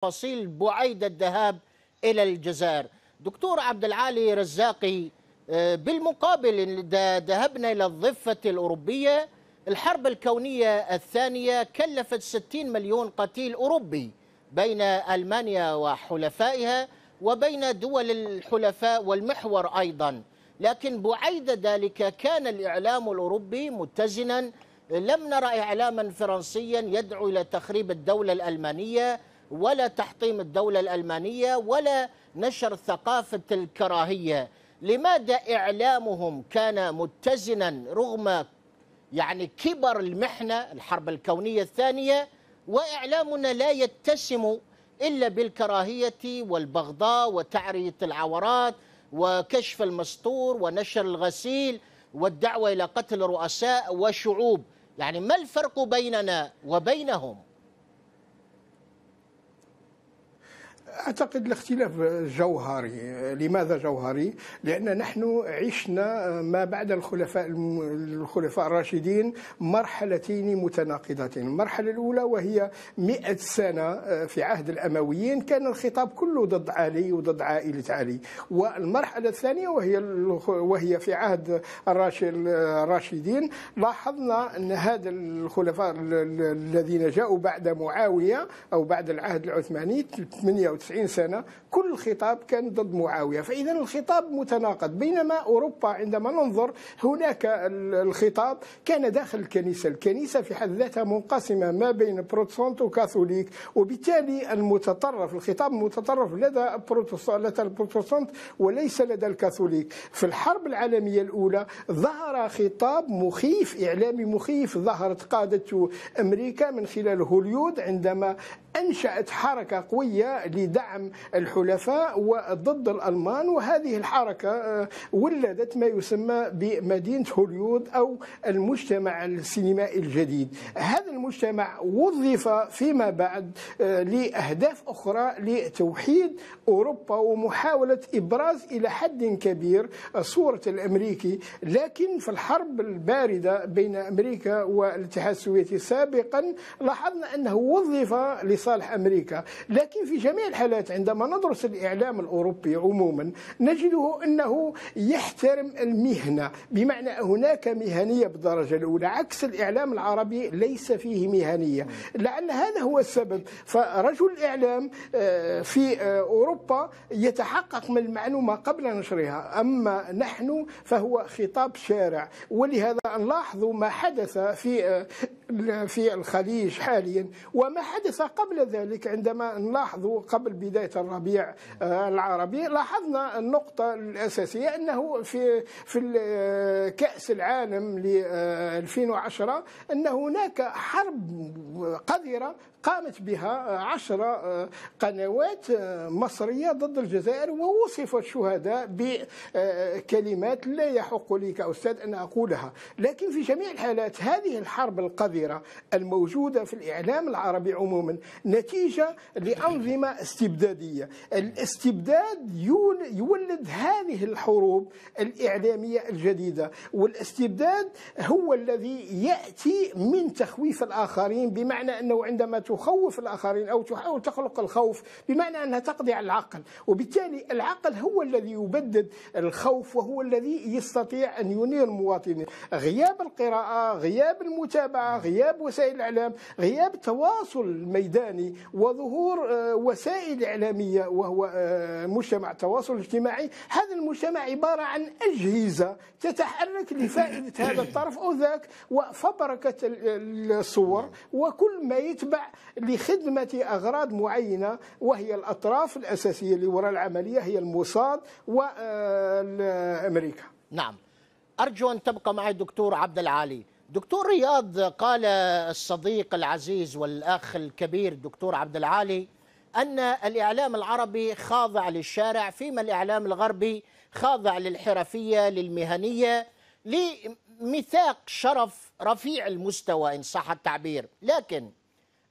تفاصيل بعيد الذهاب إلى الجزائر. دكتور عبد العالي رزاقي، بالمقابل إذا ذهبنا إلى الضفة الأوروبية، الحرب الكونية الثانية كلفت 60 مليون قتيل أوروبي بين ألمانيا وحلفائها وبين دول الحلفاء والمحور أيضا، لكن بعيد ذلك كان الإعلام الأوروبي متزنا. لم نرى إعلاما فرنسيا يدعو إلى تخريب الدولة الألمانية ولا تحطيم الدولة الألمانية ولا نشر ثقافة الكراهية. لماذا إعلامهم كان متزنا رغم كبر المحنة الحرب الكونية الثانية، وإعلامنا لا يتسم إلا بالكراهية والبغضاء وتعرية العورات وكشف المستور ونشر الغسيل والدعوة إلى قتل رؤساء وشعوب؟ ما الفرق بيننا وبينهم؟ أعتقد الاختلاف جوهري. لماذا جوهري؟ لأن نحن عشنا ما بعد الخلفاء الراشدين مرحلتين متناقضتين. المرحلة الأولى وهي 100 سنة في عهد الأمويين، كان الخطاب كله ضد علي وضد عائلة علي. والمرحلة الثانية وهي في عهد الراشدين، لاحظنا أن هذا الخلفاء الذين جاءوا بعد معاوية أو بعد العهد العثماني 98 سنة كل الخطاب كان ضد معاوية، فإذا الخطاب متناقض. بينما أوروبا عندما ننظر هناك الخطاب كان داخل الكنيسة في حد ذاتها منقسمة ما بين بروتستانت وكاثوليك، وبالتالي الخطاب المتطرف لدى البروتستانت وليس لدى الكاثوليك. في الحرب العالمية الأولى ظهر خطاب مخيف، إعلامي مخيف، ظهرت قادة أمريكا من خلال هوليود عندما أنشأت حركة قوية لدعم الحلفاء وضد الألمان، وهذه الحركة ولدت ما يسمى بمدينة هوليود أو المجتمع السينمائي الجديد. هذا المجتمع وظف فيما بعد لأهداف أخرى لتوحيد أوروبا ومحاولة إبراز إلى حد كبير صورة الأمريكي. لكن في الحرب الباردة بين أمريكا والاتحاد السوفيتي سابقا لاحظنا أنه وظف لصالح أمريكا. لكن في جميع الحالات عندما ندرس الإعلام الأوروبي عموما نجده أنه يحترم المهنة، بمعنى هناك مهنية بالدرجة الأولى، عكس الإعلام العربي ليس فيه مهنية. لعل هذا هو السبب. فرجل الإعلام في أوروبا يتحقق من المعلومة قبل نشرها، أما نحن فهو خطاب شارع. ولهذا نلاحظ ما حدث في الخليج حاليا وما حدث قبل ذلك. عندما نلاحظ قبل بداية الربيع العربي لاحظنا النقطة الأساسية أنه في كأس العالم ل 2010 أن هناك حرب قذرة قامت بها 10 قنوات مصرية ضد الجزائر، ووصف الشهداء بكلمات لا يحق لي كأستاذ أن أقولها. لكن في جميع الحالات هذه الحرب القذرة الموجودة في الإعلام العربي عموما نتيجة لأنظمة استبدادية. الاستبداد يولد هذه الحروب الإعلامية الجديدة، والاستبداد هو الذي يأتي من تخويف الآخرين، بمعنى أنه عندما تخوف الآخرين أو تحاول تخلق الخوف بمعنى أنها تقضي على العقل، وبالتالي العقل هو الذي يبدد الخوف وهو الذي يستطيع أن ينير المواطنين. غياب القراءة، غياب المتابعة، غياب وسائل الإعلام، غياب التواصل الميداني وظهور وسائل إعلامية وهو مجتمع التواصل الاجتماعي. هذا المجتمع عبارة عن أجهزة تتحرك لفائدة هذا الطرف أو ذاك، وفبركة الصور وكل ما يتبع لخدمة أغراض معينة، وهي الأطراف الأساسية اللي وراء العملية هي الموساد وأمريكا. نعم، أرجو أن تبقى معي دكتور عبد العالي. دكتور رياض، قال الصديق العزيز والأخ الكبير دكتور عبد العالي أن الإعلام العربي خاضع للشارع، فيما الإعلام الغربي خاضع للحرفية للمهنية لميثاق شرف رفيع المستوى إن صح التعبير. لكن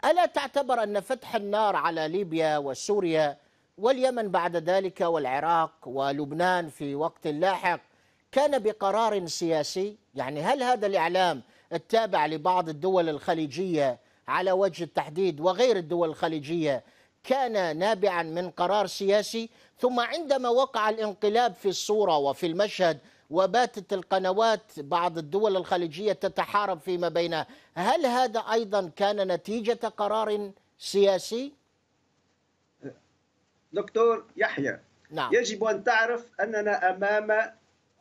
ألا تعتبر أن فتح النار على ليبيا وسوريا واليمن بعد ذلك والعراق ولبنان في وقت لاحق كان بقرار سياسي؟ هل هذا الإعلام التابع لبعض الدول الخليجية على وجه التحديد وغير الدول الخليجية كان نابعا من قرار سياسي، ثم عندما وقع الانقلاب في الصورة وفي المشهد وباتت القنوات بعض الدول الخليجية تتحارب فيما بينها، هل هذا أيضا كان نتيجة قرار سياسي؟ دكتور يحيى، نعم. يجب أن تعرف أننا أمام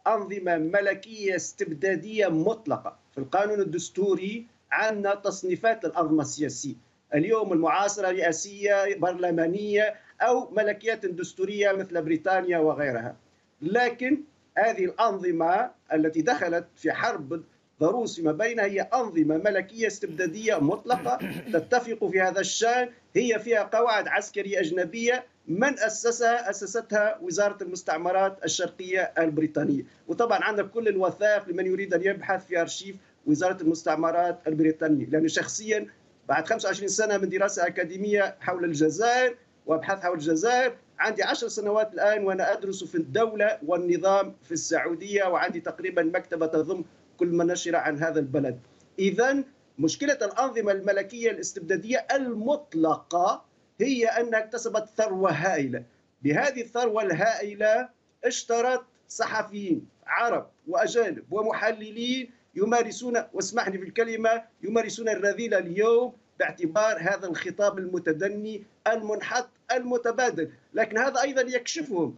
أنظمة ملكية استبدادية مطلقة. في القانون الدستوري عندنا تصنيفات الأنظمة السياسية اليوم المعاصرة: رئاسية، برلمانية، أو ملكيات دستورية مثل بريطانيا وغيرها. لكن هذه الأنظمة التي دخلت في حرب ضروس فيما بينها هي أنظمة ملكية استبدادية مطلقة تتفق في هذا الشأن. هي فيها قواعد عسكرية أجنبية. من أسسها؟ أسستها وزارة المستعمرات الشرقية البريطانية. وطبعا عندنا كل الوثائق لمن يريد أن يبحث في أرشيف وزارة المستعمرات البريطانية. لأنه شخصيا بعد 25 سنة من دراسة أكاديمية حول الجزائر وأبحاث حول الجزائر، عندي 10 سنوات الآن وأنا أدرس في الدولة والنظام في السعودية، وعندي تقريبا مكتبة تضم كل ما نشر عن هذا البلد. إذن مشكلة الأنظمة الملكية الاستبدادية المطلقة هي أنها اكتسبت ثروة هائلة. بهذه الثروة الهائلة اشترت صحفيين عرب وأجانب ومحللين يمارسون، واسمحني في الكلمة، يمارسون الرذيلة اليوم باعتبار هذا الخطاب المتدني المنحط المتبادل. لكن هذا أيضا يكشفهم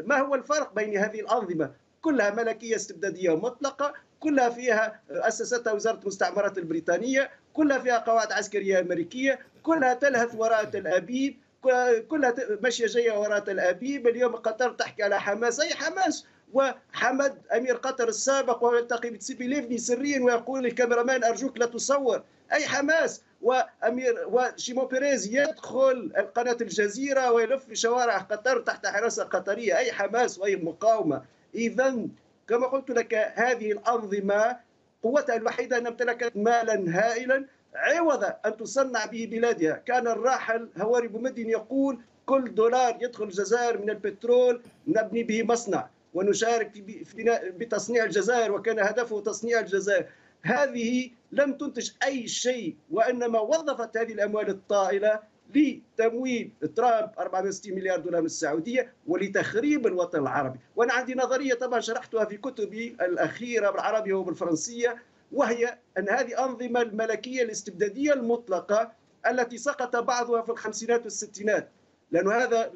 ما هو الفرق بين هذه الأنظمة. كلها ملكية استبدادية مطلقة، كلها فيها أسستها وزارة المستعمرات البريطانية، كلها فيها قواعد عسكرية أمريكية، كلها تلهث وراء تل أبيب، كلها ماشية جاية وراء تل أبيب. اليوم قطر تحكي على حماس. أي حماس؟ وحمد أمير قطر السابق ويلتقي بتسيبيليفني سريا ويقول للكاميرامان أرجوك لا تصور. أي حماس؟ وشيمون بيريز يدخل قناة الجزيرة ويلف في شوارع قطر تحت حراسة قطرية. أي حماس وأي مقاومة؟ إذن كما قلت لك هذه الأنظمة قوتها الوحيدة أن امتلكت مالا هائلا عوض أن تصنع به بلادها. كان الراحل هواري بومدين يقول: كل دولار يدخل الجزائر من البترول نبني به مصنع ونشارك بتصنيع الجزائر، وكان هدفه تصنيع الجزائر. هذه لم تنتج أي شيء، وإنما وظفت هذه الأموال الطائلة لتمويل ترامب 460 مليار دولار من السعودية ولتخريب الوطن العربي. وأنا عندي نظرية طبعا شرحتها في كتبي الأخيرة بالعربية وبالفرنسية، وهي أن هذه أنظمة الملكية الاستبدادية المطلقة التي سقط بعضها في الخمسينات والستينات. لأنه هذا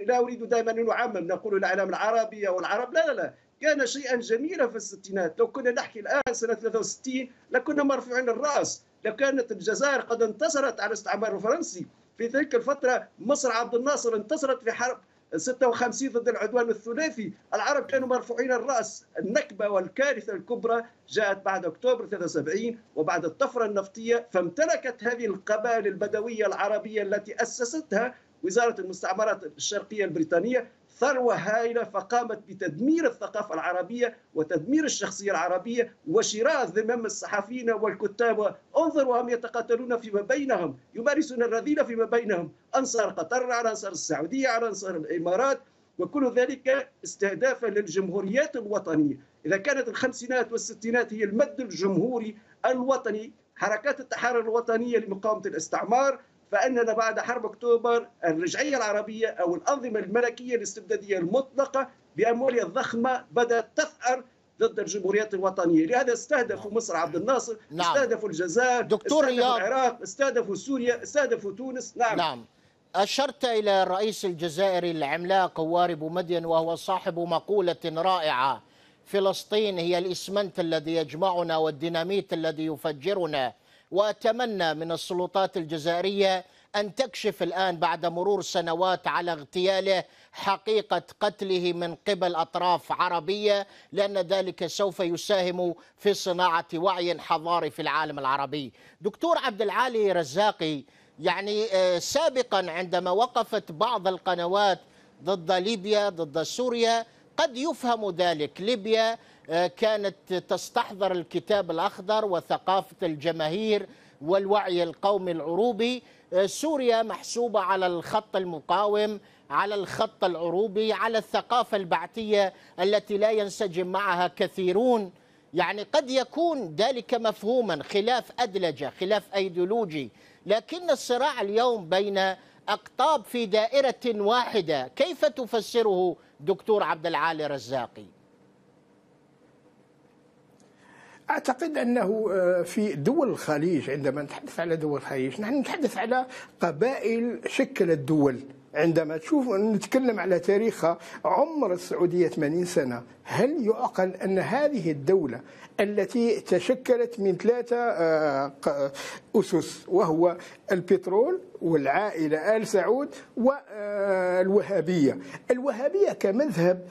لا أريد دائما أن أعمم، نقول الإعلام العربي أو العرب، لا، كان شيئا جميلا في الستينات. لو كنا نحكي الآن سنة 63 لكنا مرفوعين الرأس. لو كانت الجزائر قد انتصرت على الاستعمار الفرنسي في تلك الفترة، مصر عبد الناصر انتصرت في حرب 56 ضد العدوان الثلاثي، العرب كانوا مرفوعين الرأس. النكبة والكارثة الكبرى جاءت بعد أكتوبر 73 وبعد الطفرة النفطية، فامتلكت هذه القبائل البدوية العربية التي أسستها وزارة المستعمرات الشرقية البريطانية ثروة هائلة، فقامت بتدمير الثقافة العربية وتدمير الشخصية العربية وشراء ذمم الصحفيين والكتاب. انظروا هم يتقاتلون فيما بينهم، يمارسون الرذيلة فيما بينهم، أنصار قطر على أنصار السعودية على أنصار الإمارات، وكل ذلك استهدافا للجمهوريات الوطنية. إذا كانت الخمسينات والستينات هي المد الجمهوري الوطني، حركات التحرر الوطنية لمقاومة الاستعمار، فإننا بعد حرب أكتوبر الرجعية العربية أو الأنظمة الملكية الاستبدادية المطلقة بأموالها الضخمة بدأت تثأر ضد الجمهوريات الوطنية. لهذا استهدفوا مصر عبد الناصر، استهدفوا الجزائر، استهدفوا العراق، استهدفوا سوريا، استهدفوا تونس. نعم. أشرت إلى الرئيس الجزائري العملاق هواري بومدين وهو صاحب مقولة رائعة: فلسطين هي الإسمنت الذي يجمعنا والديناميت الذي يفجرنا. وأتمنى من السلطات الجزائرية أن تكشف الآن بعد مرور سنوات على اغتياله حقيقة قتله من قبل أطراف عربية، لأن ذلك سوف يساهم في صناعة وعي حضاري في العالم العربي. دكتور عبد العالي رزاقي، يعني سابقا عندما وقفت بعض القنوات ضد ليبيا ضد سوريا قد يفهم ذلك. ليبيا كانت تستحضر الكتاب الأخضر وثقافة الجماهير والوعي القومي العروبي. سوريا محسوبة على الخط المقاوم، على الخط العروبي، على الثقافة البعثية التي لا ينسجم معها كثيرون. يعني قد يكون ذلك مفهوما، خلاف أدلجة، خلاف أيديولوجي، لكن الصراع اليوم بين أقطاب في دائرة واحدة، كيف تفسره دكتور عبد العالي رزاقي؟ أعتقد أنه في دول الخليج، عندما نتحدث على دول الخليج نحن نتحدث على قبائل شكلت دول. عندما نتكلم على تاريخها، عمر السعودية 80 سنة، هل يعقل أن هذه الدولة التي تشكلت من 3 أسس، وهو البترول والعائلة آل سعود والوهابية. الوهابية كمذهب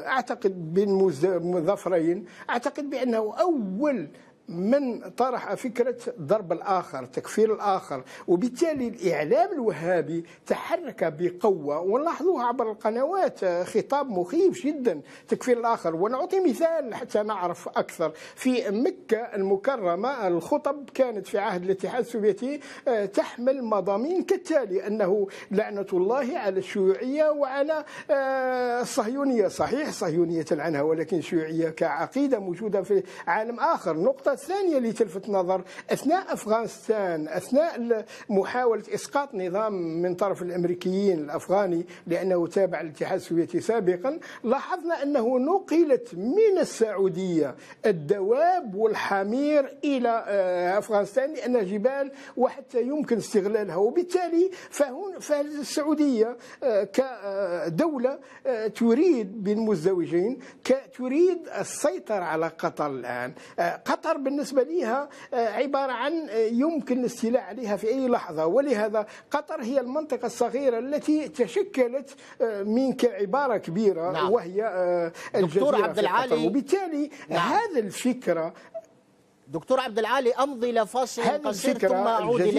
أعتقد بين مظفرين، أعتقد بأنه أول من طرح فكرة ضرب الآخر، تكفير الآخر، وبالتالي الإعلام الوهابي تحرك بقوة، ونلاحظوها عبر القنوات خطاب مخيف جدا، تكفير الآخر. ونعطي مثال حتى نعرف أكثر. في مكة المكرمة الخطب كانت في عهد الاتحاد السوفيتي تحمل مضامين كالتالي: أنه لعنة الله على الشيوعية وعلى الصهيونية. صحيح صهيونية عنها، ولكن الشيوعية كعقيدة موجودة في عالم آخر. النقطة الثانية اللي تلفت نظر، أثناء أفغانستان، أثناء محاولة إسقاط نظام من طرف الأمريكيين الأفغاني لأنه تابع للاتحاد السوفيتي سابقا، لاحظنا أنه نقلت من السعودية الدواب والحمير إلى أفغانستان لأنها جبال وحتى يمكن استغلالها. وبالتالي فالسعودية كدولة تريد بالمزدوجين، تريد السيطرة على قطر الآن. قطر بالنسبة لها عبارة عن يمكن الاستيلاء عليها في أي لحظة، ولهذا قطر هي المنطقة الصغيرة التي تشكلت من كعبارة كبيرة. نعم. وهي دكتور عبد العالي، وبالتالي نعم. هذا الفكرة دكتور عبد العالي، أمضي لفاصل قصير ثم أعود إليك.